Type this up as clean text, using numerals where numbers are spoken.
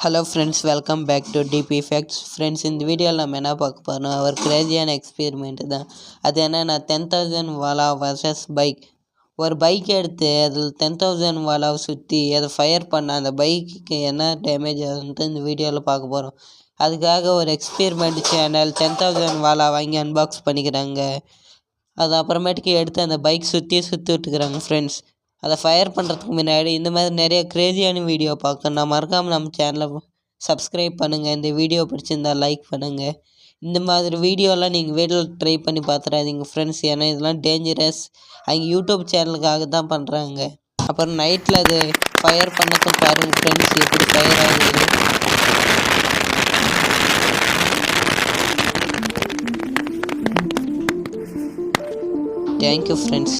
Hello friends, welcome back to DP facts. Friends, இந்த வீடியோவில் நம்ம என்ன பார்க்க போகிறோம், ஒரு கிரேசியான எக்ஸ்பெரிமெண்ட்டு தான். அது என்னென்னா 10,000 வாலா வர்சஸ் பைக். ஒரு பைக் எடுத்து அதில் 10,000 வாலாவை சுற்றி அதை ஃபயர் பண்ண அந்த பைக்குக்கு என்ன டேமேஜ் ஆகுதுன்ட்டு இந்த வீடியோவில் பார்க்க போகிறோம். அதுக்காக ஒரு எக்ஸ்பெரிமெண்ட் சேனல் 10,000 வாலா வாங்கி அன்பாக்ஸ் பண்ணிக்கிறாங்க. அது அப்புறமேட்டுக்கு எடுத்து அந்த பைக் சுற்றி விட்டுக்கிறாங்க. ஃப்ரெண்ட்ஸ், அதை ஃபயர் பண்ணுறதுக்கு முன்னாடி இந்த மாதிரி நிறைய க்ரேஸியான வீடியோ பார்க்கணும். மறக்காமல் நம்ம சேனலை சப்ஸ்கிரைப் பண்ணுங்கள். இந்த வீடியோ பிடிச்சிருந்தால் லைக் பண்ணுங்கள். இந்த மாதிரி வீடியோலாம் நீங்கள் வீட்டில் ட்ரை பண்ணி பார்த்துடாதீங்க ஃப்ரெண்ட்ஸ், ஏன்னா இதெல்லாம் டேஞ்சரஸ். அவங்க யூடியூப் சேனலுக்காக தான் பண்ணுறாங்க. அப்புறம் நைட்டில் அது ஃபயர் பண்ணதும் பாருங்கள் ஃப்ரெண்ட்ஸ், எப்படி ஃபயர் ஆகுது. Thank you friends.